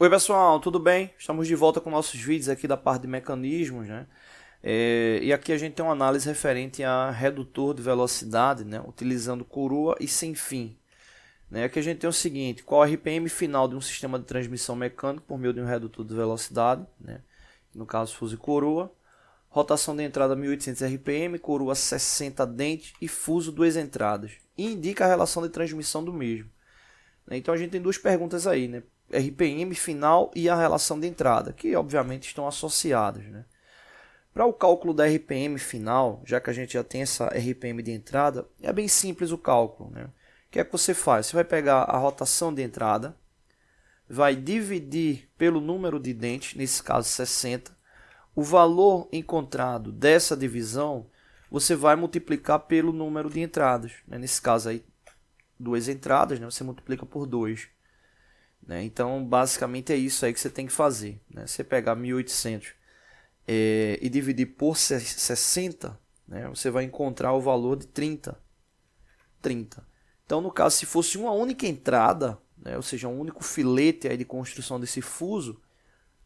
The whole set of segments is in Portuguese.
Oi pessoal, tudo bem? Estamos de volta com nossos vídeos aqui da parte de mecanismos, né? E aqui a gente tem uma análise referente a redutor de velocidade, né? Utilizando coroa e sem fim. Aqui a gente tem o seguinte: qual a RPM final de um sistema de transmissão mecânico por meio de um redutor de velocidade, né? No caso fuso e coroa. Rotação de entrada 1800 RPM, coroa 60 dente e fuso 2 entradas. E indica a relação de transmissão do mesmo. Então a gente tem duas perguntas aí, né? RPM final e a relação de entrada, que obviamente estão associadas, né? Para o cálculo da RPM final, já que a gente já tem essa RPM de entrada, é bem simples o cálculo, né? O que é que você faz? Você vai pegar a rotação de entrada, vai dividir pelo número de dentes, nesse caso 60, o valor encontrado dessa divisão, você vai multiplicar pelo número de entradas, né? Nesse caso aí, 2 entradas, né? Você multiplica por 2. Então, basicamente é isso aí que você tem que fazer. Você pegar 1800 e dividir por 60, você vai encontrar o valor de 30. Então, no caso, se fosse uma única entrada, ou seja, um único filete aí de construção desse fuso,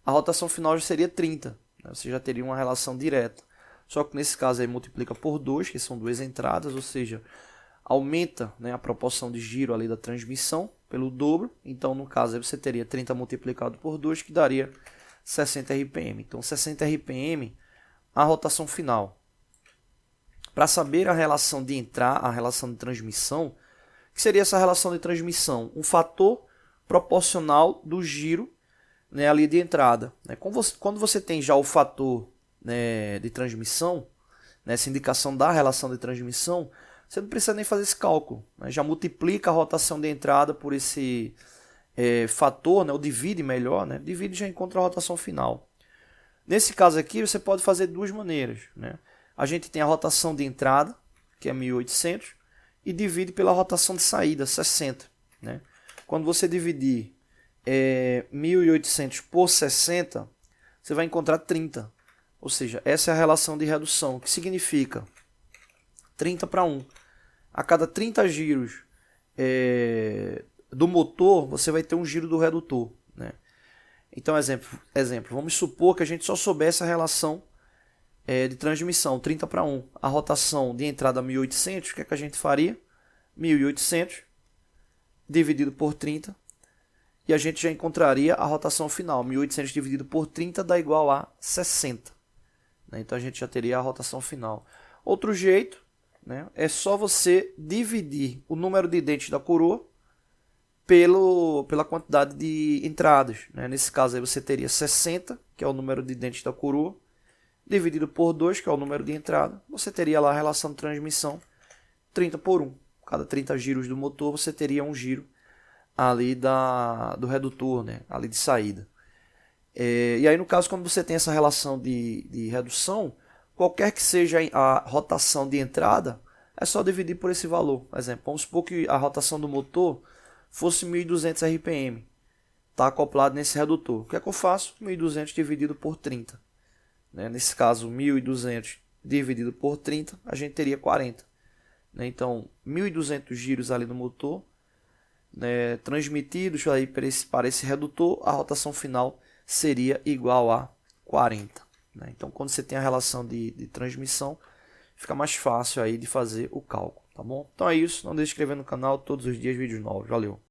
a rotação final já seria 30. Você já teria uma relação direta. Só que nesse caso aí multiplica por 2, que são 2 entradas, ou seja, aumenta a proporção de giro ali da transmissão pelo dobro. Então, no caso, aí você teria 30 multiplicado por 2, que daria 60 RPM. Então, 60 RPM, a rotação final. Para saber a relação de a relação de transmissão, o que seria essa relação de transmissão? Um fator proporcional do giro ali de entrada. Quando você tem já o fator de transmissão, essa indicação da relação de transmissão, você não precisa nem fazer esse cálculo. Já multiplica a rotação de entrada por esse fator, ou divide melhor. Divide e já encontra a rotação final. Nesse caso aqui, você pode fazer de duas maneiras. A gente tem a rotação de entrada, que é 1800, e divide pela rotação de saída, 60. Quando você dividir 1800 por 60, você vai encontrar 30. Ou seja, essa é a relação de redução, que significa 30 para 1. A cada 30 giros do motor, você vai ter um giro do redutor. Então, exemplo, vamos supor que a gente só soubesse a relação de transmissão, 30 para 1. A rotação de entrada 1800, o que é que a gente faria? 1800 dividido por 30. E a gente já encontraria a rotação final. 1800 dividido por 30 dá igual a 60. Então a gente já teria a rotação final. Outro jeito é só você dividir o número de dentes da coroa pela quantidade de entradas. Nesse caso aí você teria 60, que é o número de dentes da coroa, dividido por 2, que é o número de entrada. Você teria lá a relação de transmissão 30 por 1. Cada 30 giros do motor você teria um giro ali do redutor, ali de saída. E aí no caso, quando você tem essa relação de redução, qualquer que seja a rotação de entrada, é só dividir por esse valor. Por exemplo, vamos supor que a rotação do motor fosse 1200 RPM. Está acoplado nesse redutor. O que é que eu faço? 1200 dividido por 30. Nesse caso, 1200 dividido por 30, a gente teria 40. Então, 1200 giros ali no motor, transmitidos aí para esse redutor, a rotação final seria igual a 40. Então, quando você tem a relação de transmissão, fica mais fácil aí de fazer o cálculo, tá bom? Então é isso, não deixe de se inscrever no canal, todos os dias vídeos novos. Valeu!